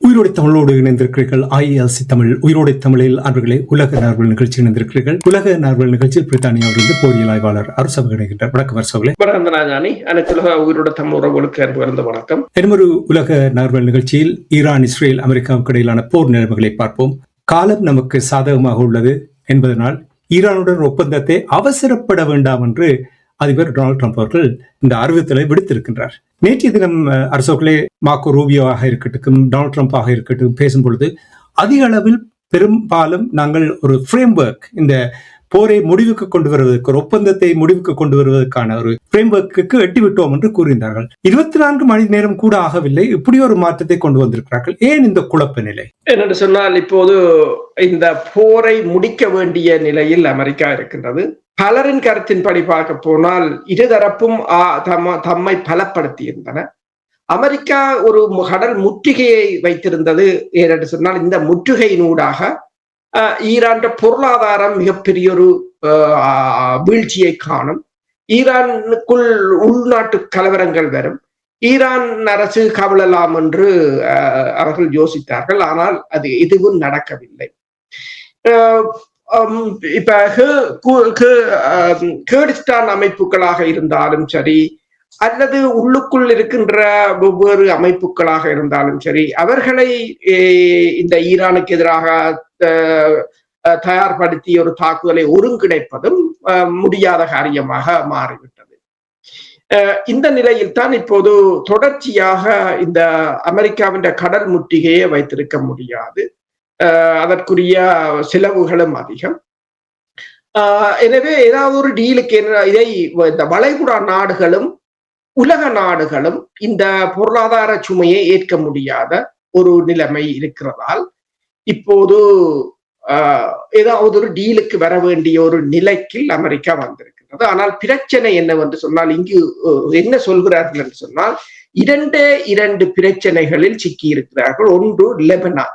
உயிரோடை தமிழோடு இணைந்திருக்கிறீர்கள். IELTS தமிழ் உயிரோடை தமிழில் அன்பர்களே உலக நார்வல் நிகழ்ச்சி இணைந்திருக்கிறீர்கள். உலக நார்வல் நிகழ்ச்சியில் பிரித்தானியாவிலிருந்து போரியல் ஆய்வாளர் அரசு இணைகின்றார். வணக்கம் அரசவர்களே. உயிரோட தமிழ் உறவுகளுக்கு வணக்கம். இன்னொரு உலக நார்வல் நிகழ்ச்சியில் ஈரான், இஸ்ரேல், அமெரிக்காவுக்கு இடையிலான போர் நிலைமைகளை பார்ப்போம். காலம் நமக்கு சாதகமாக உள்ளது என்பதனால் ஈரானுடன் ஒப்பந்தத்தை அவசரப்பட வேண்டாம் என்று அதிபர் டொனால்டு ட்ரம்ப் அவர்கள் இந்த அறிவித்தலை விடுத்திருக்கின்றார். நேற்றைய தினம் அரசோக்களே மார்க்கோ ரூபியோவாக இருக்கட்டும், டொனால்டு ட்ரம்ப் ஆக இருக்கட்டும் பேசும் பொழுது அதிக அளவில் பெரும்பாலும் நாங்கள் ஒரு ஃப்ரேம்வொர்க், இந்த போரை முடிவுக்கு கொண்டு வருவதற்கு, ஒரு ஒப்பந்தத்தை முடிவுக்கு கொண்டு வருவதற்கான ஒரு ஃப்ரேம்வொர்க்கு எட்டிவிட்டோம் என்று கூறுகின்றார்கள். 24 மணி நேரம் கூட ஆகவில்லை, இப்படி ஒரு மாற்றத்தை கொண்டு வந்திருக்கிறார்கள். ஏன் இந்த குழப்ப நிலை என்று சொன்னால், இப்போது இந்த போரை முடிக்க வேண்டிய நிலையில் அமெரிக்கா இருக்கின்றது. பலரின் கருத்தின்படி பார்க்க போனால் இருதரப்பும் தம்மை பலப்படுத்தி இருந்தன. அமெரிக்கா ஒரு கடல் முற்றுகையை வைத்திருந்தது. ஏனென்று சொன்னால், இந்த முற்றுகையினூடாக ஈரான் பொருளாதாரம் மிகப்பெரிய ஒரு வீழ்ச்சியை காணும். ஈரானுக்குள் உள்நாட்டு கலவரங்கள் வரும். ஈரான் அரசு கவிழலாம் என்று அவர்கள் யோசித்தார்கள். ஆனால் அது எதுவும் நடக்கவில்லை. இப்ப கேர்டிஸ்தான் அமைப்புகளாக இருந்தாலும் சரி, அல்லது உள்ளுக்குள் இருக்கின்ற வெவ்வேறு அமைப்புகளாக இருந்தாலும் சரி, அவர்களை இந்த ஈரானுக்கு எதிராக தயார்படுத்தி ஒரு தாக்குதலை ஒருங்கிணைப்பதும் முடியாத காரியமாக மாறிவிட்டது. இந்த நிலையில் தான் இப்போது தொடர்ச்சியாக இந்த அமெரிக்காவின் கடல் முற்றுகையை வைத்திருக்க முடியாது. அதற்குரிய செலவுகளும் அதிகம். எனவே ஏதாவது ஒரு டீலுக்கு இதை இந்த வளைகுடா நாடுகளும் உலக நாடுகளும் இந்த பொருளாதார சுமையை ஏற்க முடியாத ஒரு நிலைமை இருக்கிறதால் இப்போது ஏதாவது ஒரு டீலுக்கு வர வேண்டிய ஒரு நிலைக்கு அமெரிக்கா வந்திருக்கிறது. ஆனால் பிரச்சனை என்னவென்று சொன்னால், இங்கு என்ன சொல்கிறார்கள் என்று சொன்னால், இரண்டு பிரச்சனைகளில் சிக்கி இருக்கிறார்கள். ஒன்று லெபனான்.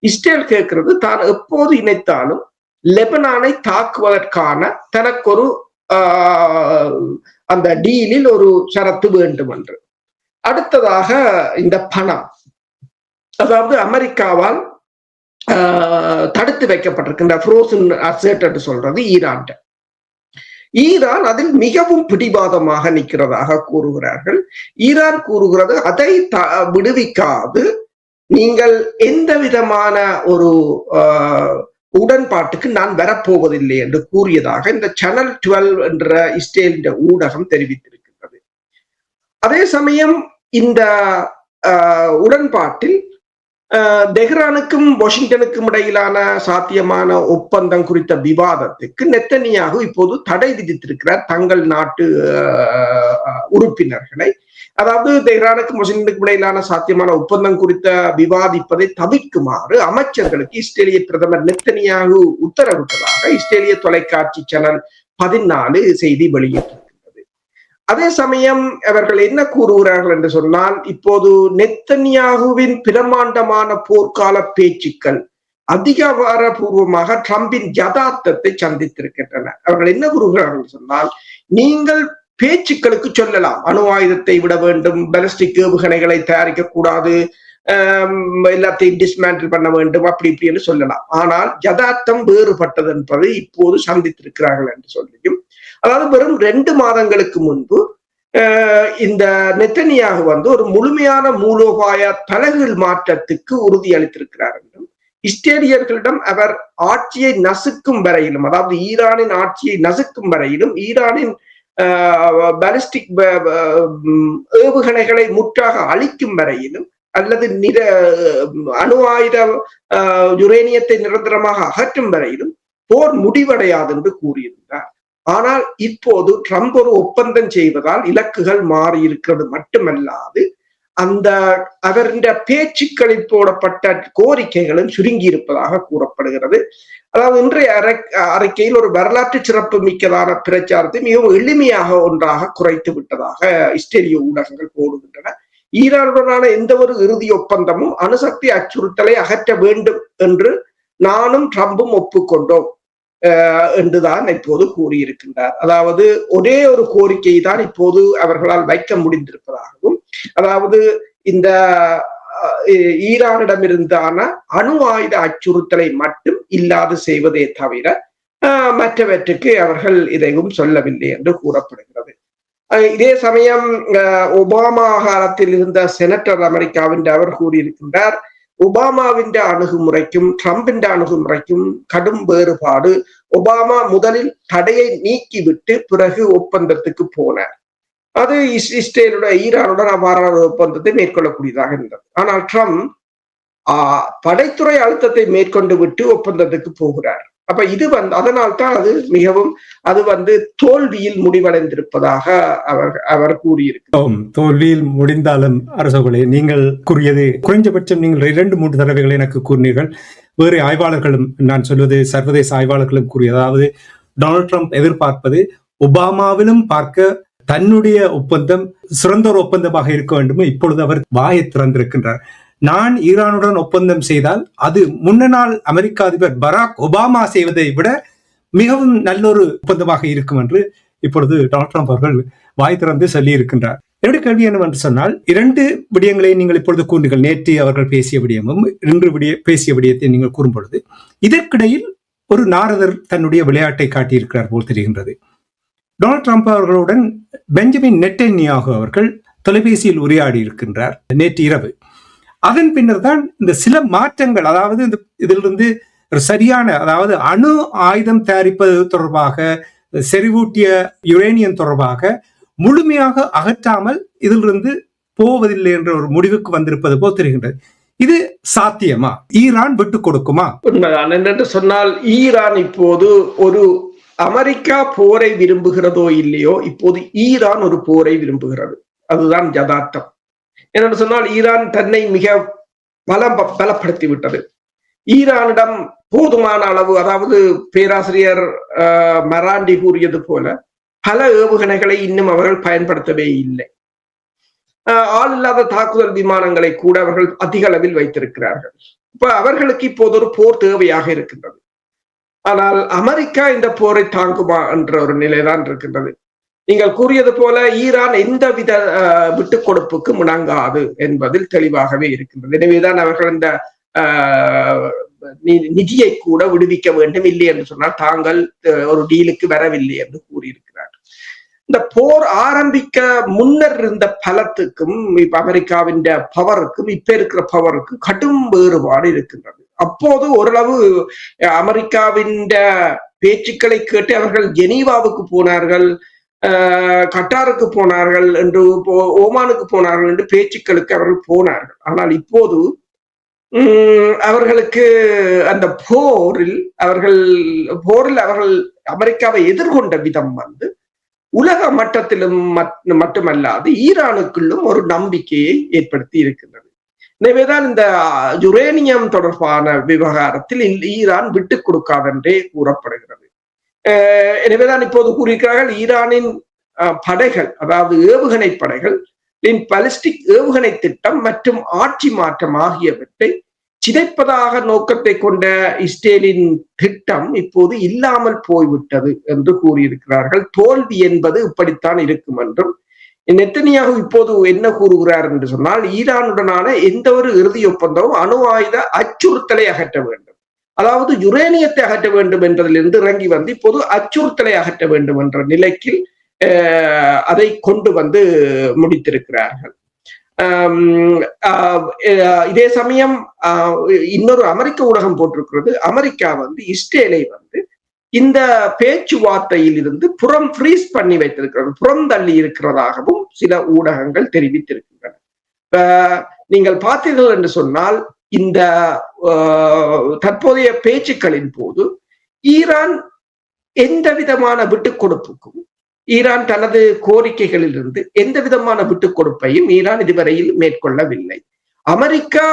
இஸ்ரேல் கேட்கிறது, தான் எப்போது இணைத்தாலும் லெபனானை தாக்குவதற்கான தனக்கொரு அந்த டீலில் ஒரு ஷரத்து வேண்டும் என்று. அடுத்ததாக இந்த பணம், அதாவது அமெரிக்காவால் தடுத்து வைக்கப்பட்டிருக்கின்ற ஃப்ரோசன் அசெட் என்று சொல்றது ஈரான். ஈரான் அதில் மிகவும் பிடிவாதமாக நிற்கிறதாக கூறுகிறார்கள். ஈரான் கூறுகிறது, அதை விடுவிக்காது நீங்கள் எந்த விதமான ஒரு உடன்பாட்டுக்கு நான் வரப்போவதில்லை என்று கூறியதாக இந்த சேனல் 12 என்ற இஸ்ரேல் ஊடகம் தெரிவித்திருக்கின்றது. அதே சமயம் இந்த உடன்பாட்டில் தெஹ்ரானுக்கும் வாஷிங்டனுக்கும் இடையிலான சாத்தியமான ஒப்பந்தம் குறித்த விவாதத்துக்கு நெத்தனியாகு இப்போது தடை விதித்திருக்கிறார் தங்கள் நாட்டு உறுப்பினர்களை. அதாவது தெஹ்ரானுக்கும் வாஷிங்டனுக்கும் இடையிலான சாத்தியமான ஒப்பந்தம் குறித்த விவாதிப்பதை தவிர்க்குமாறு அமைச்சர்களுக்கு இஸ்ரேலிய பிரதமர் நெத்தனியாகு உத்தரவிட்டதாக இஸ்ரேலிய தொலைக்காட்சி சேனல் 14 செய்தி வெளியிட்டிருக்கிறது. அதே சமயம் அவர்கள் என்ன கூறுகிறார்கள் என்று சொன்னால், இப்போது நெத்தனியாகுவின் பிரமாண்டமான போர்க்கால பேச்சுக்கள் அதிகாரபூர்வமாக ட்ரம்பின் யதார்த்தத்தை சந்தித்திருக்கின்றன. அவர்கள் என்ன கூறுகிறார்கள் என்று சொன்னால், நீங்கள் பேச்சுக்களுக்கு சொல்லலாம், அணு ஆயுதத்தை விட வேண்டும், பாலிஸ்டிக் ஏவுகணைகளை தயாரிக்க கூடாது, எல்லாத்தையும் டிஸ்மேண்டில் பண்ண வேண்டும், அப்படி இப்படி என்று சொல்லலாம். ஆனால் யதார்த்தம் வேறுபட்டது என்பதை இப்போது சந்தித்திருக்கிறார்கள் என்று சொல்லியும், அதாவது வெறும் 2 மாதங்களுக்கு முன்பு இந்த நெத்தனியாகு ஒரு முழுமையான மூலோபாய தலைகீழ் மாற்றத்துக்கு உறுதி அளித்திருக்கிறார் என்றும், இஸ்ரேலியர்களிடம் அவர் ஆட்சியை நசுக்கும் வரையிலும், அதாவது ஈரானின் ஆட்சியை நசுக்கும் வரையிலும், ஈரானின் பாலிஸ்டிக் ஏவுகணைகளை முற்றாக அழிக்கும் வரையிலும், அல்லது அணு ஆயுத யுரேனியத்தை நிரந்தரமாக அகற்றும் வரையிலும் போர் முடிவடையாது என்று கூறியிருந்தார். ஆனால் இப்போது ட்ரம்ப் ஒரு ஒப்பந்தம் செய்வதால் இலக்குகள் மாறி இருக்கிறது மட்டுமல்லாது, அந்த அவருடைய பேச்சுக்களில் போடப்பட்ட கோரிக்கைகளும் சுருங்கி இருப்பதாக கூறப்படுகிறது. அதாவது இன்றைய அறிக்கையில் ஒரு வரலாற்று சிறப்பு மிக்கதான பிரச்சாரத்தை மிகவும் எளிமையாக ஒன்றாக குறைத்து விட்டதாக இஸ்ரேலிய ஊடகங்கள் போடுகின்றன. ஈரானுடனான எந்த ஒரு இறுதி ஒப்பந்தமும் அணுசக்தி அச்சுறுத்தலை அகற்ற வேண்டும் என்று நானும் ட்ரம்பும் ஒப்புக்கொண்டோம் என்றுதான் இப்போது கூறியிருக்கின்றார். அதாவது ஒரே ஒரு கோரிக்கை தான் இப்போது அவர்களால் வைக்க முடிந்திருப்பதாகவும், அதாவது இந்த ஈரானிடமிருந்தான அணு ஆயுத அச்சுறுத்தலை மட்டும் இல்லாது செய்வதே தவிர மற்றவற்றுக்கு அவர்கள் எதையும் சொல்லவில்லை என்று கூறப்படுகிறது. இதே சமயம் ஒபாமா காலத்தில் இருந்த செனட்டர் அமெரிக்காவின் அவர் கூறியிருக்கின்றார், ஒபாமாவின் அணுகுமுறைக்கும் ட்ரம்பின் அணுகுமுறைக்கும் கடும் வேறுபாடு. ஒபாமா முதலில் தடையை நீக்கிவிட்டு பிறகு ஒப்பந்தத்துக்கு போனார். அது இஸ்ரேலுடன் ஈரானுடன் அவ்வாறான ஒப்பந்தத்தை மேற்கொள்ளக்கூடியதாக இருந்தது. ஆனால் ட்ரம்ப் படைத்துறை அழுத்தத்தை மேற்கொண்டு விட்டு ஒப்பந்தத்துக்கு போகிறார். அப்ப இது அதனால்தான் அது மிகவும் தோல்வியில் முடிவடைந்திருப்பதாக அவர் கூறியிருக்கிறார். தோல்வியில் முடிந்தாலும் அரசர்களே, நீங்கள் கூறியது குறைஞ்சபட்சம் நீங்கள் 2-3 தடவைகள் எனக்கு கூறினீர்கள். வேறு ஆய்வாளர்களும், நான் சொல்வது சர்வதேச ஆய்வாளர்களும் கூறிய, அதாவது டொனால்ட் ட்ரம்ப் எதிர்பார்ப்பது ஒபாமாவிலும் பார்க்க தன்னுடைய ஒப்பந்தம் சிறந்த ஒரு ஒப்பந்தமாக இருக்க வேண்டும். இப்பொழுது அவர் வாயை திறந்திருக்கின்றார். நான் ஈரானுடன் ஒப்பந்தம் செய்தால் அது முன்னாள் அமெரிக்க அதிபர் பராக் ஒபாமா செய்வதை விட மிகவும் நல்ல ஒரு ஒப்பந்தமாக இருக்கும் என்று இப்பொழுது டொனால்ட் ட்ரம்ப் அவர்கள் வாய் திறந்து சொல்லி இருக்கின்றார். என்னுடைய கேள்வி என்னவென்று சொன்னால், 2 விடயங்களை நீங்கள் இப்பொழுது கூறுங்கள். நேற்று அவர்கள் பேசிய விடயமும் இன்று பேசிய விடயத்தை நீங்கள் கூறும் பொழுது இதற்கிடையில் ஒரு நாரதர் தன்னுடைய விளையாட்டை காட்டியிருக்கிறார் போல் தெரிகின்றது. டொனால்ட் ட்ரம்ப் அவர்களுடன் பெஞ்சமின் நெட்டன்யாகு அவர்கள் தொலைபேசியில் உரையாடி இருக்கின்றார் நேற்று இரவு. அதன் பின்னர் தான் இந்த சில மாற்றங்கள், அதாவது இதிலிருந்து ஒரு சரியான, அதாவது அணு ஆயுதம் தயாரிப்பது தொடர்பாக, செறிவூட்டிய யுரேனியம் தொடர்பாக முழுமையாக அகற்றாமல் இதிலிருந்து போவதில்லை என்ற ஒரு முடிவுக்கு வந்திருப்பது போல் தெரிகின்றது. இது சாத்தியமா? ஈரான் விட்டு கொடுக்குமா? உண்மைதான். என்று சொன்னால் ஈரான் இப்போது ஒரு அமெரிக்கா போரை விரும்புகிறதோ இல்லையோ, இப்போது ஈரான் ஒரு போரை விரும்புகிறது. அதுதான் யதார்த்தம். என்னென்று சொன்னால் ஈரான் தன்னை மிக பலப்படுத்தி விட்டது. ஈரானிடம் போதுமான அளவு, அதாவது பேராசிரியர் மராண்டி கூறியது போல பல ஏவுகணைகளை இன்னும் அவர்கள் பயன்படுத்தவே இல்லை. ஆள் இல்லாத தாக்குதல் விமானங்களை கூட அவர்கள் அதிக அளவில் வைத்திருக்கிறார்கள். இப்ப அவர்களுக்கு இப்போது ஒரு போர் தேவையாக இருக்கின்றது. ஆனால் அமெரிக்கா இந்த போரை தாங்குமா என்ற ஒரு நிலைதான் இருக்கின்றது. நீங்கள் கூறியது போல ஈரான் எந்தவித விட்டுக் கொடுப்புக்கு முணங்காது என்பதில் தெளிவாகவே இருக்கின்றது. எனவேதான் அவர்கள் இந்த நிதியை கூட விடுவிக்க வேண்டும், இல்லை என்று சொன்னால் தாங்கள் ஒரு டீலுக்கு வரவில்லை என்று கூறியிருக்கிறார்கள். இந்த போர் ஆரம்பிக்க முன்னர் இருந்த பலத்துக்கும் இப்ப அமெரிக்காவின் பவருக்கும் இப்ப இருக்கிற பவருக்கும் கடும் வேறுபாடு இருக்கின்றது. அப்போது ஓரளவு அமெரிக்காவின் பேச்சுக்களை கேட்டு அவர்கள் ஜெனீவாவுக்கு போனார்கள், கட்டாருக்கு போனார்கள், என்று ஓமானுக்கு போனார்கள் என்று பேச்சுக்களுக்கு அவர்கள் போனார்கள். ஆனால் இப்போது அவர்களுக்கு அந்த போரில் அவர்கள் அமெரிக்காவை எதிர்கொண்ட விதம் உலக மட்டத்திலும் மட்டுமல்லாது ஈரானுக்குள்ளும் ஒரு நம்பிக்கையை ஏற்படுத்தி இருக்கின்றது. எனவேதான் இந்த யுரேனியம் தொடர்பான விவகாரத்தில் ஈரான் விட்டுக் கொடுக்காதென்றே கூறப்படுகிறது. எனவேதான் இப்போது கூறியிருக்கிறார்கள், ஈரானின் படைகள், அதாவது ஏவுகணை படைகள், பாலிஸ்டிக் ஏவுகணை திட்டம் மற்றும் ஆட்சி மாற்றம் ஆகியவற்றை சிதைப்பதாக நோக்கத்தை கொண்ட இஸ்ரேலின் திட்டம் இப்போது இல்லாமல் போய்விட்டது என்று கூறியிருக்கிறார்கள். தோல்வி என்பது இப்படித்தான் இருக்கும் என்றும், நெத்தனியாகு இப்போது என்ன கூறுகிறார் என்று சொன்னால், ஈரானுடனான எந்த ஒரு இறுதி ஒப்பந்தமும் அணு ஆயுத அச்சுறுத்தலை அகற்ற வேண்டும், அதாவது யுரேனியத்தை அகற்ற வேண்டும் என்பதிலிருந்து இறங்கி இப்போது அச்சுறுத்தலை அகற்ற வேண்டும் என்ற நிலைக்கு அதை கொண்டு முடித்திருக்கிறார்கள். இதே சமயம் இன்னொரு அமெரிக்க ஊடகம் போட்டிருக்கிறது, அமெரிக்கா இஸ்ரேலை இந்த பேச்சுவார்த்தையில் இருந்து ஃப்ரீஸ் பண்ணி வைத்திருக்கிறது, புறம் தள்ளி இருக்கிறதாகவும் சில ஊடகங்கள் தெரிவித்திருக்கின்றன. நீங்கள் பார்த்தீர்கள் என்று சொன்னால், இந்த தற்போதைய பேச்சுக்களின் போது ஈரான் எந்த விதமான விட்டுக் கொடுப்புக்கும், ஈரான் தனது கோரிக்கைகளில் இருந்து எந்த விதமான விட்டுக் கொடுப்பையும் ஈரான் இதுவரையில் மேற்கொள்ளவில்லை. அமெரிக்கா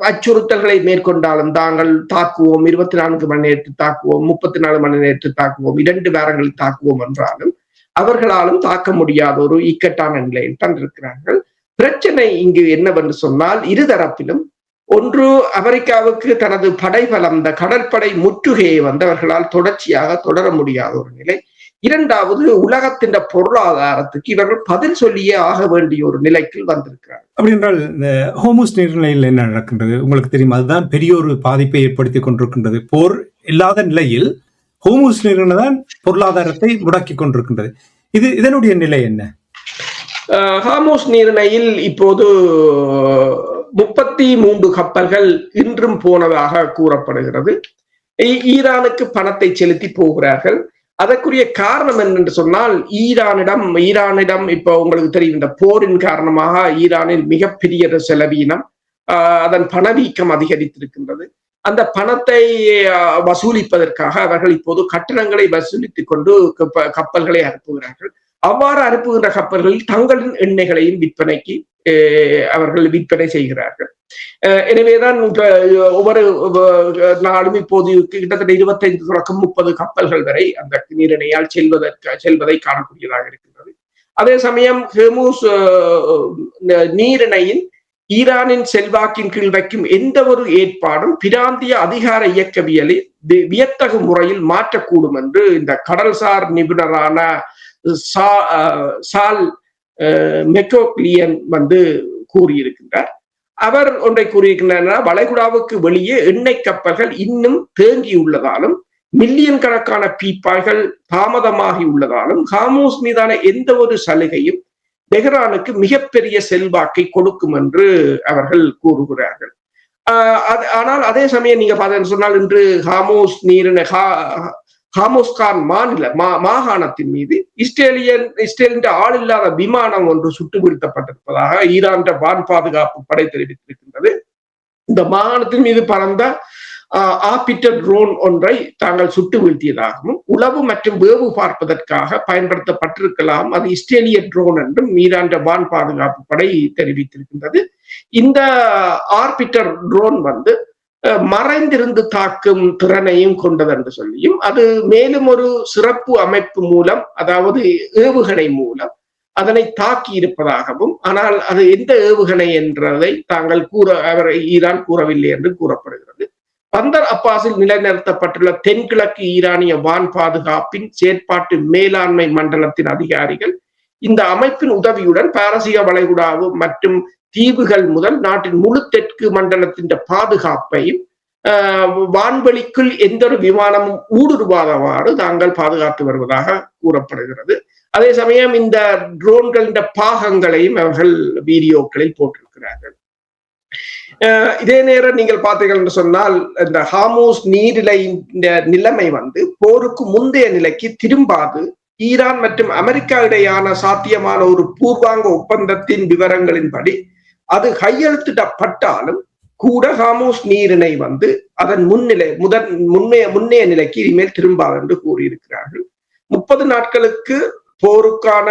அச்சுறுத்தல்களை மேற்கொண்டாலும், தாங்கள் தாக்குவோம், 24 மணி நேரத்தில் தாக்குவோம், 34 மணி நேரத்தில் தாக்குவோம், 2 வாரங்களில் தாக்குவோம் என்றாலும் அவர்களாலும் தாக்க முடியாத ஒரு இக்கட்டான நிலையில் தான் இருக்கிறார்கள். பிரச்சனை இங்கு என்னவென்று சொன்னால் இருதரப்பிலும் ஒன்று அமெரிக்காவுக்கு தனது படைபலம் இந்த கடற்படை முற்றுகையை அவர்களால் தொடர்ச்சியாக தொடர முடியாத ஒரு நிலை. இரண்டாவது உலகத்தின் பொருளாதாரத்துக்கு இவர்கள் பதில் சொல்லியே ஆக வேண்டிய ஒரு நிலைக்கு வந்திருக்கிறார். அப்படி என்றால் இந்த ஹோர்முஸ் நீரிணையில் என்ன நடக்கின்றது உங்களுக்கு தெரியும். அதுதான் பெரிய ஒரு பாதிப்பை ஏற்படுத்தி கொண்டிருக்கின்றது. போர் இல்லாத நிலையில் ஹோர்முஸ் நீரிணை தான் பொருளாதாரத்தை முடக்கி கொண்டிருக்கின்றது. இதனுடைய நிலை என்ன? ஹோர்முஸ் நீரிணையில் இப்போது 33 கப்பல்கள் இன்றும் போனதாக கூறப்படுகிறது. ஈரானுக்கு பணத்தை செலுத்தி போகிறார்கள். அதற்குரிய காரணம் என்னென்று சொன்னால் ஈரானிடம் இப்ப உங்களுக்கு தெரியும், இந்த போரின் காரணமாக ஈரானில் மிகப்பெரிய செலவீனம், அதன் பணவீக்கம் அதிகரித்திருக்கின்றது. அந்த பணத்தை வசூலிப்பதற்காக அவர்கள் இப்போது கட்டணங்களை வசூலித்துக் கொண்டு கப்பல்களை அனுப்புகிறார்கள். அவ்வாறு அனுப்புகின்ற கப்பல்களில் தங்களின் எண்ணெய்களையும் விற்பனைக்கு அவர்கள் விற்பனை செய்கிறார்கள். எனவேதான் ஒவ்வொரு நாளும் இப்போது கிட்டத்தட்ட 25 தொடக்கம் 30 கப்பல்கள் வரை அந்த நீரிணையால் செல்வதை காணக்கூடியதாக இருக்கின்றது. அதே சமயம் ஹோர்முஸ் நீரிணையின் ஈரானின் செல்வாக்கின் கீழ் வைக்கும் எந்த ஒரு ஏற்பாடும் பிராந்திய அதிகார இயக்கவியலை வியத்தகு முறையில் மாற்றக்கூடும் என்று இந்த கடல்சார் நிபுணரான சால் மெக்கோக்லியன் கூறியிருக்கின்றார். அவர் ஒன்றை கூறியிருக்கின்றார், வளைகுடாவுக்கு வெளியே எண்ணெய் கப்பல்கள் இன்னும் தேங்கியுள்ளதாலும் மில்லியன் கணக்கான பீப்பாய்கள் தாமதமாகி உள்ளதாலும் ஹோர்முஸ் மீதான எந்த ஒரு சலுகையும் தெஹ்ரானுக்கு மிகப்பெரிய செல்வாக்கை கொடுக்கும் என்று அவர்கள் கூறுகிறார்கள். ஆனால் அதே சமயம் நீங்க பார்த்தீங்கன்னு சொன்னால் இன்று ஹோர்முஸ் நீரிணை ஹாமோஸ்கான் மாகாணத்தின் மீது இஸ்ரேலின் ஆள் இல்லாத விமானம் ஒன்று சுட்டு வீழ்த்தப்பட்டிருப்பதாக ஈரான் வான் பாதுகாப்பு படை தெரிவித்திருக்கின்றது. இந்த மாகாணத்தின் மீது பறந்த ஆர்பிட்டர் ட்ரோன் ஒன்றை தாங்கள் சுட்டு வீழ்த்தியதாகவும் உளவு மற்றும் வேவு பார்ப்பதற்காக பயன்படுத்தப்பட்டிருக்கலாம், அது இஸ்ரேலிய ட்ரோன் என்றும் ஈரான் வான் பாதுகாப்பு படை தெரிவித்திருக்கின்றது. இந்த ஆர்பிட்டர் ட்ரோன் மறைந்திருந்து தாக்கும் திறனையும் கொண்டது என்று சொல்லியும் அது மேலும் ஒரு சிறப்பு அமைப்பு மூலம், அதாவது ஏவுகணை மூலம் அதனை தாக்கி இருப்பதாகவும், ஆனால் அது எந்த ஏவுகணை என்றதை தாங்கள் ஈரான் கூறவில்லை என்று கூறப்படுகிறது. பந்தர் அப்பாஸில் நிலைநிறுத்தப்பட்டுள்ள தென்கிழக்கு ஈரானிய வான் பாதுகாப்பின் செயற்பாட்டு மேலாண்மை மண்டலத்தின் அதிகாரிகள் இந்த அமைப்பின் உதவியுடன் பாரசீக வளைகுடாவு மற்றும் தீவுகள் முதல் நாட்டின் முழு தெற்கு மண்டலத்தின் பாதுகாப்பையும் வான்வெளிக்குள் எந்த ஒரு விமானமும் ஊடுருவாதவாறு தாங்கள் பாதுகாத்து வருவதாக கூறப்படுகிறது. அதே சமயம் இந்த ட்ரோன்களின் பாகங்களையும் அவர்கள் வீடியோக்களில் போட்டிருக்கிறார்கள். இதே நேரம் நீங்கள் பார்த்தீர்கள் என்று சொன்னால் இந்த ஹோர்முஸ் நீரிணை நிலைமை போருக்கு முந்தைய நிலைக்கு திரும்பாது. ஈரான் மற்றும் அமெரிக்கா இடையான சாத்தியமான ஒரு பூர்வாங்க ஒப்பந்தத்தின் விவரங்களின்படி அது கையெழுத்திடப்பட்டாலும் கூட ஹோர்முஸ் நீரிணை அதன் முன்னைய நிலைக்கு இனிமேல் திரும்பாது என்று கூறியிருக்கிறார்கள். 30 நாட்களுக்கு போருக்கான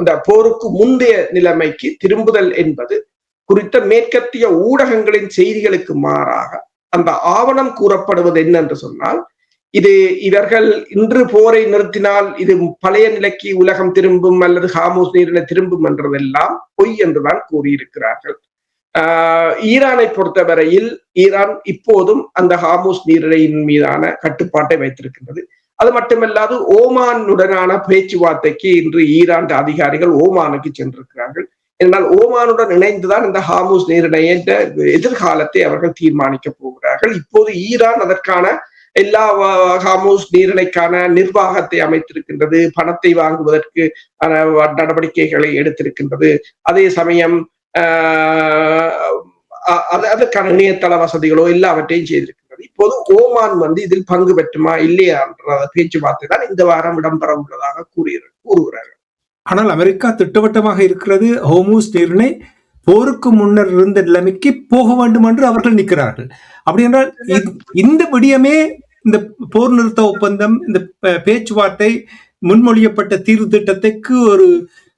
இந்த போருக்கு முந்தைய நிலைமைக்கு திரும்புதல் என்பது குறித்த மேற்கத்திய ஊடகங்களின் செய்திகளுக்கு மாறாக அந்த ஆவணம் கூறப்படுவது என்னென்று சொன்னால், இவர்கள் இன்று போரை நிறுத்தினால் இது பழைய நிலைக்கு உலகம் திரும்பும் அல்லது ஹோர்முஸ் நீரிணை திரும்பும் என்றதெல்லாம் பொய் என்றுதான் கூறியிருக்கிறார்கள். ஈரானை பொறுத்தவரையில் ஈரான் இப்போதும் அந்த ஹோர்முஸ் நீரிணையின் மீதான கட்டுப்பாட்டை வைத்திருக்கின்றது. அது மட்டுமல்லாது ஓமானுடனான பேச்சுவார்த்தைக்கு இன்று ஈரான் அதிகாரிகள் ஓமானுக்கு சென்றிருக்கிறார்கள். என்றால் ஓமானுடன் இணைந்துதான் இந்த ஹோர்முஸ் நீரிணையை எதிர்காலத்தை அவர்கள் தீர்மானிக்க போகிறார்கள். இப்போது ஈரான் அதற்கான எல்லா ஹோர்முஸ் நீரிணைக்கான நிர்வாகத்தை அமைத்திருக்கின்றது, பணத்தை வாங்குவதற்கு நடவடிக்கைகளை எடுத்திருக்கின்றது. அதே சமயம் அதற்கான இணையதள வசதிகளோ எல்லாவற்றையும் செய்திருக்கின்றது. இப்போது ஓமான் இதில் பங்கு பெற்றுமா இல்லையா என்ற பேச்சுவார்த்தை தான் இந்த வாரம் இடம்பெற உள்ளதாக கூறுகிறார்கள். ஆனால் அமெரிக்கா திட்டவட்டமாக இருக்கிறது, ஹோர்முஸ் நீரிணை போருக்கு முன்னர் இருந்த நிலைமைக்கு போக வேண்டும் என்று அவர்கள் நிற்கிறார்கள். அப்படி என்றால் இந்த விடயமே இந்த போர் நிறுத்த ஒப்பந்தம், இந்த பேச்சுவார்த்தை, முன்மொழியப்பட்ட தீர்வு திட்டத்துக்கு ஒரு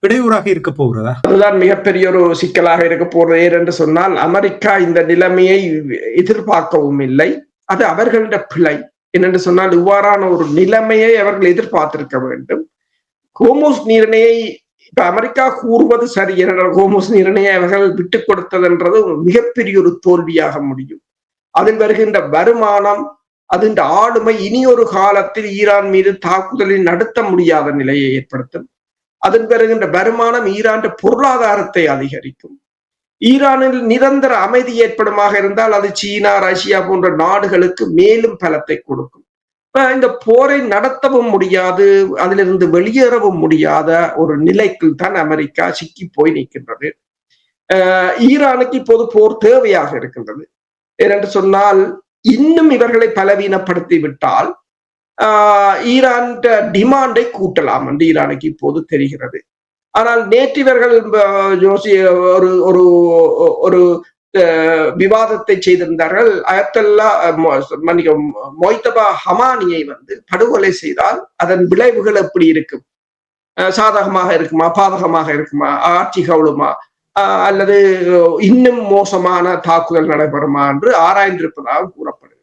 இடையூறாக இருக்க போகிறதா? அதுதான் மிகப்பெரிய ஒரு சிக்கலாக இருக்க போறது. ஏனென்று சொன்னால் அமெரிக்கா இந்த நிலைமையை எதிர்பார்க்கவும் இல்லை, அது அவர்களுடைய பிழை. என்னென்று சொன்னால் இவ்வாறான ஒரு நிலைமையை அவர்கள் எதிர்பார்த்திருக்க வேண்டும். ஹோர்முஸ் நீரிணையை இப்ப அமெரிக்கா கூறுவது சரி, ஹோர்முஸ் நீரிணையை அவர்கள் விட்டுக் கொடுத்ததுன்றது மிகப்பெரிய ஒரு தோல்வியாக முடியும். அதில் வருகின்ற வருமானம், அதன் ஆளுமை இனி ஒரு காலத்தில் ஈரான் மீது தாக்குதலை நடத்த முடியாத நிலையை ஏற்படுத்தும். அதன் வருகின்ற வருமானம் ஈரான் பொருளாதாரத்தை அதிகரிக்கும். ஈரானில் நிரந்தர அமைதி ஏற்படுமாக இருந்தால் அது சீனா, ரஷ்யா போன்ற நாடுகளுக்கு மேலும் பலத்தை கொடுக்கும். இந்த போரை நடத்தவும் முடியாது, அதிலிருந்து வெளியேறவும் முடியாத ஒரு நிலைக்குள் தான் அமெரிக்கா சிக்கி போய் நிற்கின்றது. ஈரானுக்கு இப்போது போர் தேவையாக இருக்கின்றது. ஏனென்று சொன்னால் இன்னும் இவர்களை பலவீனப்படுத்தி விட்டால் ஈரான் டிமாண்டை கூட்டலாம் என்று ஈரானுக்கு இப்போது தெரிகிறது. ஆனால் நேற்று இவர்கள் ஒரு ஒரு ஒரு விவாதத்தை செய்திருந்தார்கள். அயத்தல்லா மொய்தபா ஹமானியை படுகொலை செய்தால் அதன் விளைவுகள் எப்படி இருக்கும், சாதகமாக இருக்குமா, பாதகமாக இருக்குமா, ஆட்சி கவுளுமா, அல்லது இன்னும் மோசமான தாக்குதல் நடைபெறுமா என்று ஆராய்ந்திருப்பதாக கூறப்படுகிறது.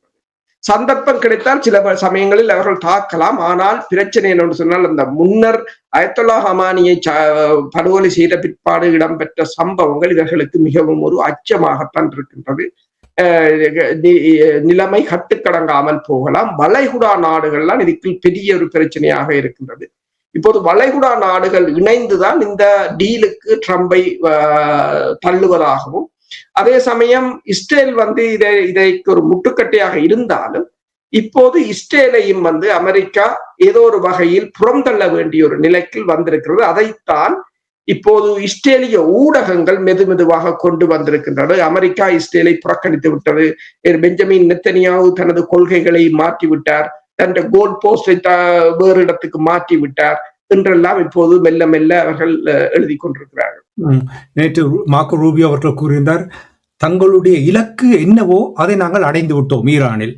சந்தர்ப்பம் கிடைத்தால் சில சமயங்களில் அவர்கள் தாக்கலாம். ஆனால் பிரச்சனை என்னன்னு சொன்னால் அந்த முன்னர் அயத்தொல்லா ஹமானியை படுகொலை செய்த பிற்பாடு இடம்பெற்ற சம்பவங்கள் இவர்களுக்கு மிகவும் ஒரு அச்சமாகத்தான் இருக்கின்றது. நிலைமை கட்டுக்கடங்காமல் போகலாம். வளைகுடா நாடுகள்லாம் இதுக்கு பெரிய ஒரு பிரச்சனையாக இருக்கின்றது. இப்போது வளைகுடா நாடுகள் இணைந்துதான் இந்த டீலுக்கு ட்ரம்பை தள்ளுவதாகவும், அதே சமயம் இஸ்ரேல் இதற்கு ஒரு முட்டுக்கட்டையாக இருந்தாலும் இப்போது இஸ்ரேலையும் அமெரிக்கா ஏதோ ஒரு வகையில் புறந்தள்ள வேண்டிய ஒரு நிலைக்கு வந்திருக்கிறது. அதைத்தான் இப்போது இஸ்ரேலிய ஊடகங்கள் மெதுமெதுவாக கொண்டு வந்திருக்கின்றன. அமெரிக்கா இஸ்ரேலை புறக்கணித்து விட்டது, பெஞ்சமின் நெத்தனியாவு தனது கொள்கைகளை மாற்றிவிட்டார், தன் கோல் போஸ்டை வேறு இடத்துக்கு மாற்றி விட்டார் என்றெல்லாம் இப்போது மெல்ல மெல்ல அவர்கள் எழுதி கொண்டிருக்கிறார்கள். நேற்று மார்க்கோ ரூபியோ அவர்கள் கூறியிருந்தார், தங்களுடைய இலக்கு என்னவோ அதை நாங்கள் அடைந்து விட்டோம் ஈரானில்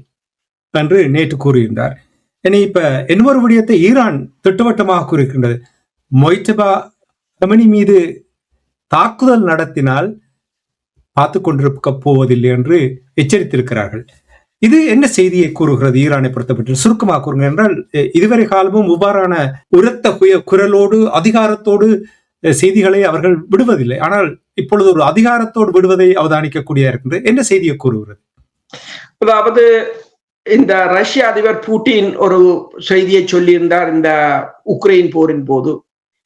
என்று நேற்று கூறியிருந்தார். இனி இப்ப இன்னொரு விடயத்தை ஈரான் திட்டவட்டமாக கூறியிருக்கின்றது. மொய்தபா ஹமானி மீது தாக்குதல் நடத்தினால் பார்த்து கொண்டிருக்க போவதில்லை என்று எச்சரித்திருக்கிறார்கள். இது என்ன செய்தியை கூறுகிறது ஈரானை பொறுத்தப்பட்டு? சுருக்கமாக கூறுங்க என்றால், இதுவரை காலமும் இவ்வாறான உரத்த குரலோடு அதிகாரத்தோடு செய்திகளை அவர்கள் விடுவதில்லை. ஆனால் இப்பொழுது ஒரு அதிகாரத்தோடு விடுவதை அவதானிக்கக்கூடிய இருக்கின்றது. என்ன செய்தியை கூறுகிறது? அதாவது இந்த ரஷ்ய அதிபர் புட்டின் ஒரு செய்தியை சொல்லியிருந்தார் இந்த உக்ரைன் போரின் போது.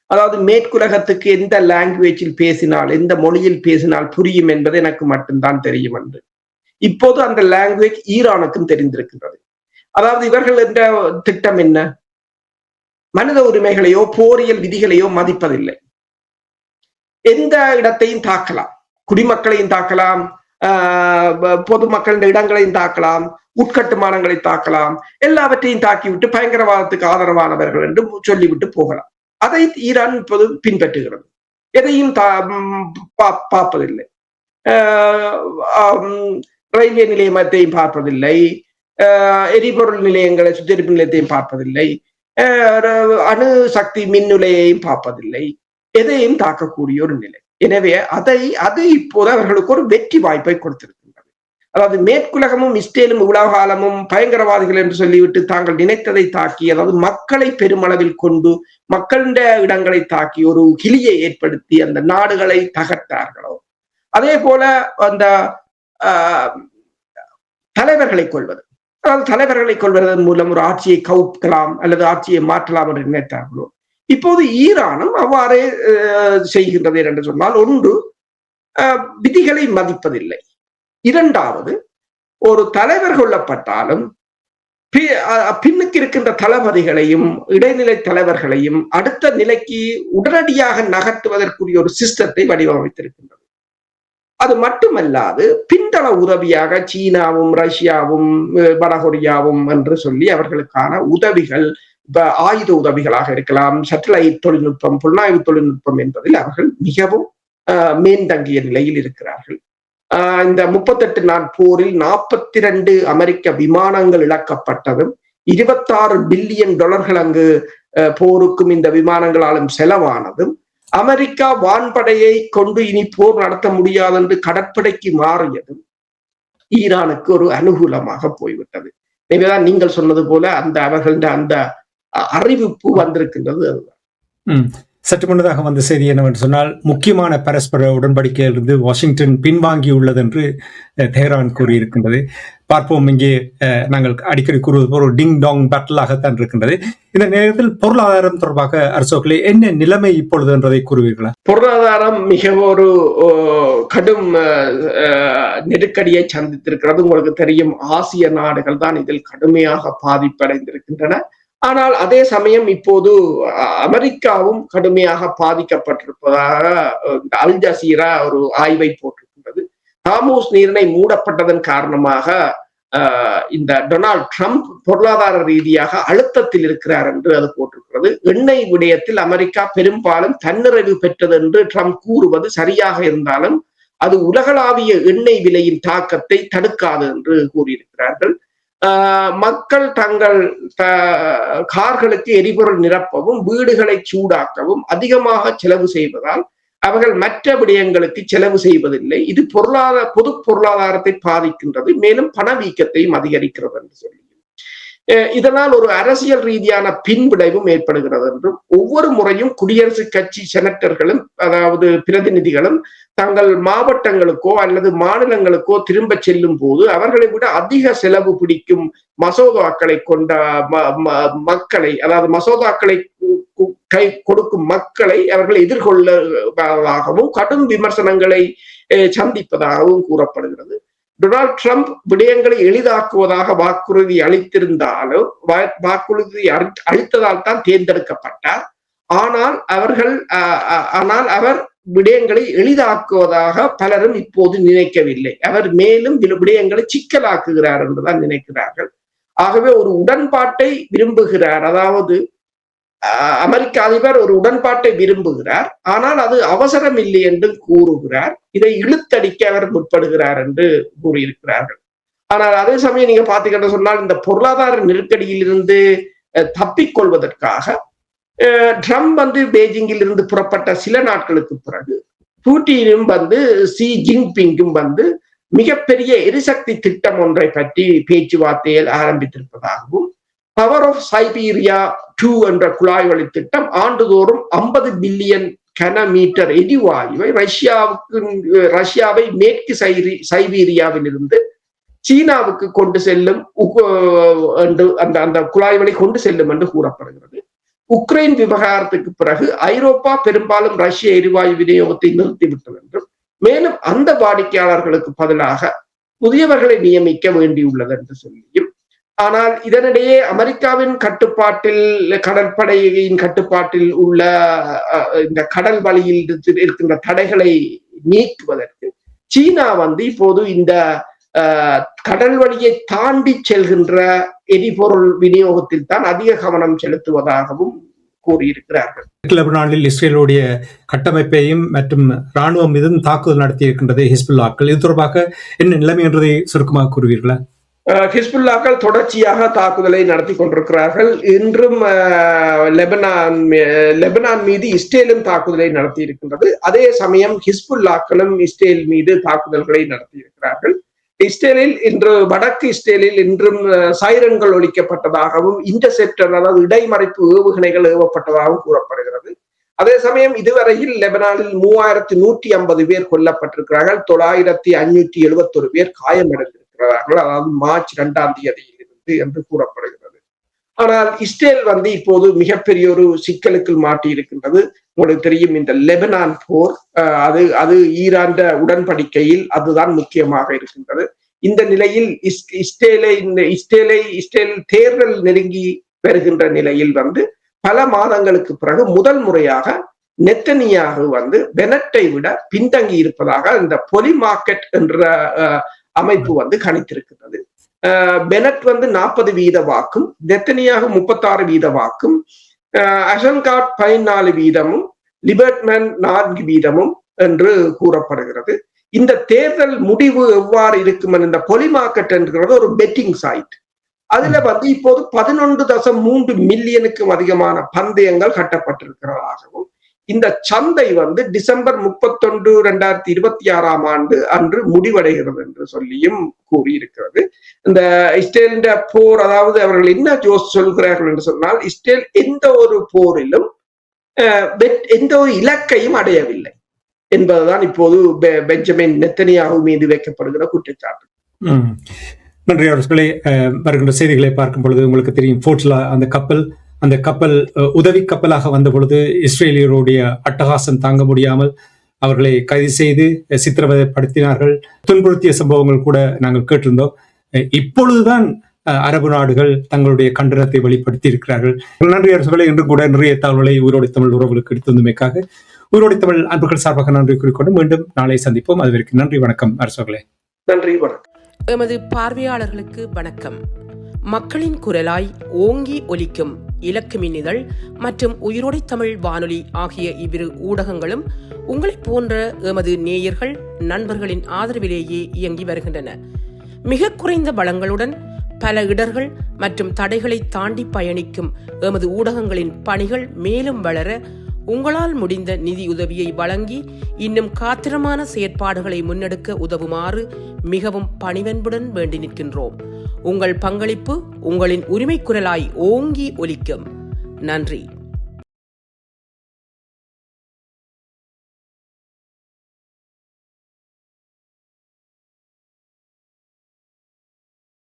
அதாவது மேற்குலகத்துக்கு எந்த லாங்குவேஜில் பேசினால், எந்த மொழியில் பேசினால் புரியும் என்பது எனக்கு மட்டும்தான் தெரியும் என்று. இப்போது அந்த லாங்குவேஜ் ஈரானுக்கும் தெரிந்திருக்கின்றது. அதாவது இவர்கள் என்ற திட்டம் என்ன? மனித உரிமைகளையோ போரியல் விதிகளையோ மதிப்பதில்லை. எந்த இடத்தையும் தாக்கலாம், குடிமக்களையும் தாக்கலாம், பொதுமக்களின் இடங்களையும் தாக்கலாம், உட்கட்டுமானங்களை தாக்கலாம், எல்லாவற்றையும் தாக்கிவிட்டு பயங்கரவாதத்துக்கு ஆதரவானவர்கள் என்று சொல்லிவிட்டு போகலாம். அதை ஈரான் இப்போது பின்பற்றுகிறது. எதையும் பார்ப்பதில்லை. ரயில்வே நிலையத்தையும் பார்ப்பதில்லை, எரிபொருள் நிலையங்களை சுத்திகரிப்பு நிலையத்தையும் பார்ப்பதில்லை, அணு சக்தி மின் நிலையையும் பார்ப்பதில்லை. எதையும் தாக்கக்கூடிய ஒரு நிலை. எனவே அதை இப்போது அவர்களுக்கு ஒரு வெற்றி வாய்ப்பை கொடுத்திருக்கின்றது. அதாவது மேற்குலகமும் இஸ்ரேலும் இவ்வளவு காலமும் பயங்கரவாதிகள் என்று சொல்லிவிட்டு தாங்கள் நினைத்ததை தாக்கி, அதாவது மக்களை பெருமளவில் கொண்டு மக்களிட இடங்களை தாக்கி ஒரு கிளியை ஏற்படுத்தி அந்த நாடுகளை தகர்த்தார்களோ, அதே போல அந்த தலைவர்களை கொள்வது, அதாவது தலைவர்களை கொள்வதன் மூலம் ஒரு ஆட்சியை கவுக்கலாம் அல்லது ஆட்சியை மாற்றலாம் என்று நினைத்தார்களோ, இப்போது ஈரானும் அவ்வாறே செய்கின்றது என்று சொன்னால், ஒன்று விதிகளை மதிப்பதில்லை, இரண்டாவது ஒரு தலைவர் கொல்லப்பட்டாலும் பின்னுக்கு இருக்கின்ற தளபதிகளையும் இடைநிலை தலைவர்களையும் அடுத்த நிலைக்கு உடனடியாக நகர்த்துவதற்குரிய ஒரு சிஸ்டத்தை வடிவமைத்திருக்கின்றது. அது மட்டுமல்லாது பின்தள உதவியாக சீனாவும் ரஷ்யாவும் வடகொரியாவும் என்று சொல்லி அவர்களுக்கான உதவிகள், ஆயுத உதவிகளாக இருக்கலாம், சேட்டலைட் தொழில்நுட்பம், புலனாய்வு தொழில்நுட்பம் என்பதில் அவர்கள் மிகவும் மேன்தங்கிய நிலையில் இருக்கிறார்கள். இந்த 38 நாள் போரில் 42 அமெரிக்க விமானங்கள் இழக்கப்பட்டதும், $26 பில்லியன் அங்கு போருக்கும் இந்த விமானங்களாலும் செலவானதும், அமெரிக்கா வான்படையை கொண்டு இனி போர் நடத்த முடியாது என்று கடற்படைக்கு மாறியதும் ஈரானுக்கு ஒரு அனுகூலமாக போய்விட்டது. எனவேதான் நீங்கள் சொன்னது போல அந்த அவர்கள அந்த அறிவிப்பு வந்திருக்கின்றது. அதுதான் சற்று முன்னதாக வந்த செய்தி என்னவென்று சொன்னால், முக்கியமான பரஸ்பர உடன்படிக்கையிலிருந்து வாஷிங்டன் பின்வாங்கியுள்ளது என்று தெஹ்ரான் கூறியிருக்கின்றது. பார்ப்போம். இங்கே நாங்கள் அடிக்கடி கூறுவது போல் ஒரு டிங் டாங் பேட்டலாகத்தான் இருக்கின்றது. இந்த நேரத்தில் பொருளாதாரம் தொடர்பாக அரசோக்களே என்ன நிலைமை இப்பொழுது என்றதை கூறுவீர்களா? பொருளாதாரம் மிக ஒரு கடும் நெருக்கடியை சந்தித்திருக்கிறது. உங்களுக்கு தெரியும், ஆசிய நாடுகள் தான் இதில் கடுமையாக பாதிப்படைந்திருக்கின்றன. ஆனால் அதே சமயம் இப்போது அமெரிக்காவும் கடுமையாக பாதிக்கப்பட்டிருப்பதாக அல் ஜசீரா ஒரு ஆய்வை போட்டிருக்கின்றது. ஹார்மூஸ் நீரிணை மூடப்பட்டதன் காரணமாக இந்த டொனால்ட் ட்ரம்ப் பொருளாதார ரீதியாக அழுத்தத்தில் இருக்கிறார் என்று அது போட்டிருக்கிறது. எண்ணெய் விடயத்தில் அமெரிக்கா பெரும்பாலும் தன்னிறைவு பெற்றது என்று ட்ரம்ப் கூறுவது சரியாக இருந்தாலும் அது உலகளாவிய எண்ணெய் விலையின் தாக்கத்தை தடுக்காது என்று கூறியிருக்கிறார்கள். மக்கள் தங்கள் கார்களுக்கு எரிபொருள் நிரப்பவும் வீடுகளை சூடாக்கவும் அதிகமாக செலவு செய்வதால் அவர்கள் மற்ற விடயங்களுக்கு செலவு செய்வதில்லை. இது பொது பொருளாதாரத்தை பாதிக்கின்றது, மேலும் பணவீக்கத்தையும் அதிகரிக்கிறது என்று சொல்லி இதனால் ஒரு அரசியல் ரீதியான பின்விளைவும் ஏற்படுகிறது என்றும், ஒவ்வொரு முறையும் குடியரசுக் கட்சி செனட்டர்களும் அதாவது பிரதிநிதிகளும் தங்கள் மாவட்டங்களுக்கோ அல்லது மாநிலங்களுக்கோ திரும்ப செல்லும் போது அவர்களை விட அதிக செலவு பிடிக்கும் மசோதாக்களை கொண்ட மக்களை, அதாவது மசோதாக்களை கை கொடுக்கும் மக்களை அவர்கள் எதிர்கொள்ளதாகவும் கடும் விமர்சனங்களை சந்திப்பதாகவும் கூறப்படுகிறது. டொனால்ட் ட்ரம்ப் விடயங்களை எளிதாக்குவதாக வாக்குறுதி அளித்திருந்தாலும் வாக்குறுதி அளித்ததால் தான் தேர்ந்தெடுக்கப்பட்டார். ஆனால் அவர் விடயங்களை எளிதாக்குவதாக பலரும் இப்போது நினைக்கவில்லை. அவர் மேலும் விடயங்களை சிக்கலாக்குகிறார் என்றுதான் நினைக்கிறார்கள். ஆகவே ஒரு உடன்பாட்டை விரும்புகிறார், அதாவது அமெரிக்க அதிபர் ஒரு உடன்பாட்டை விரும்புகிறார், ஆனால் அது அவசரம் இல்லை என்று கூறுகிறார். இதை இழுத்தடிக்க அவர் முற்படுகிறார் என்று கூறியிருக்கிறார்கள். ஆனால் அதே சமயம் நீங்க பாத்தீங்கன்னு சொன்னால், இந்த பொருளாதார நெருக்கடியில் இருந்து தப்பிக்கொள்வதற்காக ட்ரம்ப் பெய்ஜிங்கில் இருந்து புறப்பட்ட சில நாட்களுக்கு பிறகு புட்டினும் ஷி ஜின்பிங்கும் மிகப்பெரிய எரிசக்தி திட்டம் ஒன்றை பற்றி பேச்சுவார்த்தையில் ஆரம்பித்திருப்பதாகவும், பவர் ஆஃப் சைபீரியா 2 என்ற குழாய் வழி திட்டம் ஆண்டுதோறும் 50 பில்லியன் கன மீட்டர் எரிவாயுவை ரஷ்யாவை மேற்கு சைபீரியாவில் இருந்து சீனாவுக்கு கொண்டு செல்லும் என்று அந்த குழாய் வழி கொண்டு செல்லும் என்று கூறப்படுகிறது. உக்ரைன் விவகாரத்துக்கு பிறகு ஐரோப்பா பெரும்பாலும் ரஷ்ய எரிவாயு விநியோகத்தை நிறுத்திவிட்டது என்றும், மேலும் அந்த வாடிக்கையாளர்களுக்கு பதிலாக புதியவர்களை நியமிக்க வேண்டியுள்ளது என்று சொல்லியும், ஆனால் இதனிடையே அமெரிக்காவின் கட்டுப்பாட்டில், கடற்படையின் கட்டுப்பாட்டில் உள்ள இந்த கடல் வழியில் இருக்கின்ற தடைகளை நீக்குவதற்கு சீனா இப்போது இந்த கடல் வழியை தாண்டி செல்கின்ற எரிபொருள் விநியோகத்தில் தான் அதிக கவனம் செலுத்துவதாகவும் கூறியிருக்கிறார்கள். லெபனானில் இஸ்ரேலுடைய கட்டமைப்பையும் மற்றும் ராணுவம் மீதும் தாக்குதல் நடத்தி இருக்கின்றது ஹிஸ்புல்லாக்கள். இது தொடர்பாக என்ன நிலைமை என்றதை சுருக்கமாக கூறுவீர்களா? ஹிஸ்புல்லாக்கள் தொடர்ச்சியாக தாக்குதலை நடத்தி கொண்டிருக்கிறார்கள். இன்றும் லெபனான் மீது இஸ்ரேலும் தாக்குதலை நடத்தி இருக்கின்றது. அதே சமயம் ஹிஸ்புல்லாக்களும் இஸ்ரேல் மீது தாக்குதல்களை நடத்தி இருக்கிறார்கள். இஸ்ரேலில் இன்று வடக்கு இஸ்ரேலில் இன்றும் சைரன்கள் ஒலிக்கப்பட்டதாகவும் இன்டர்செப்டர், அதாவது இடைமறைப்பு ஏவுகணைகள் ஏவப்பட்டதாகவும் கூறப்படுகிறது. அதே சமயம் இதுவரையில் லெபனானில் 3150 பேர் கொல்லப்பட்டிருக்கிறார்கள், 9571 பேர் காயமடைந்திருக்கிறார்கள், அதாவது மார்ச் 2ஆம் தேதியிலிருந்து என்று கூறப்படுகிறது. ஆனால் இஸ்ரேல் இப்போது மிகப்பெரிய ஒரு சிக்கலுக்குள் மாட்டி இருக்கின்றது. உங்களுக்கு தெரியும், இந்த லெபனான் போர் அது ஈரான் உடன்படிக்கையில் அதுதான் முக்கியமாக இருக்கின்றது. இந்த நிலையில் இஸ்ரேல் தேர்தல் நெருங்கி வருகின்ற நிலையில் பல மாதங்களுக்கு பிறகு முதல் முறையாக நெத்தனியாகு பெனட்டை விட பின்தங்கி இருப்பதாக இந்த பொலி மார்க்கெட் என்ற அமைப்பு கணித்திருக்கிறது. பெனட் 40% வாக்கும், நெத்தனியாகு 36% வாக்கும், அஷன்காட் 14% லிபர்ட்மேன் 4% என்று கூறப்படுகிறது. இந்த தேர்தல் முடிவு எவ்வாறு இருக்கும்? இந்த பொலி மார்க்கெட் என்கிறது ஒரு பெட்டிங் சைட். அதுல இப்போது 11.3 மில்லியனுக்கும் அதிகமான பந்தயங்கள் கட்டப்பட்டிருக்கிறதாகவும், இந்த சந்தை டிசம்பர் 31, 2026 அன்று முடிவடைகிறது என்று சொல்லியும் கூறியிருக்கிறது. இந்த இஸ்ரேல் போர், அதாவது அவர்கள் என்ன சொல்கிறார்கள் என்று சொன்னால், இஸ்ரேல் எந்த ஒரு போரிலும் எந்த ஒரு இலக்கையும் அடையவில்லை என்பதுதான் இப்போது பெஞ்சமின் நெத்தனியாகு மீது வைக்கப்படுகிற குற்றச்சாட்டு. நன்றி அவர்களே. வருகின்ற செய்திகளை பார்க்கும் பொழுது உங்களுக்கு தெரியும், போர்ட்லா அந்த கப்பல் உதவி கப்பலாக வந்த பொழுது இஸ்ரேலியருடைய அட்டகாசம் தாங்க முடியாமல் அவர்களை கைது செய்து சித்திரவதைப்படுத்தினார்கள், துன்புறுத்திய சம்பவங்கள் கூட நாங்கள் கேட்டிருந்தோம். இப்பொழுதுதான் அரபு நாடுகள் தங்களுடைய கண்டனத்தை வெளிப்படுத்தி இருக்கிறார்கள். நன்றி அரசுகளை. இன்று கூட நிறைய தகவல்களை உயிரோடு தமிழ் உறவுகளுக்கு எடுத்து வந்தமைக்காக உயிரோடு தமிழ் அன்புகள் சார்பாக நன்றி கூறிக்கொண்டு மீண்டும் நாளை சந்திப்போம். அதுவரைக்கும் நன்றி, வணக்கம் அரசுகளே. நன்றி, வணக்கம். எமது பார்வையாளர்களுக்கு வணக்கம். மக்களின் குரலாய் ஓங்கி ஒலிக்கும் இலக்கு மின்னிதழ் மற்றும் உயிரோடை தமிழ் வானொலி ஆகிய இவ்விரு ஊடகங்களும் உங்களைப் போன்ற எமது நேயர்கள் நண்பர்களின் ஆதரவிலேயே இயங்கி வருகின்றன. மிக குறைந்த வளங்களுடன் பல இடர்கள் மற்றும் தடைகளை தாண்டி பயணிக்கும் எமது ஊடகங்களின் பணிகள் மேலும் வளர உங்களால் முடிந்த நிதியுதவியை வழங்கி இன்னும் காத்திரமான செயற்பாடுகளை முன்னெடுக்க உதவுமாறு மிகவும் பணிவன்புடன் வேண்டி நிற்கின்றோம். உங்கள் பங்களிப்பு உங்களின் உரிமை குரலாய் ஓங்கி ஒலிக்கும். நன்றி.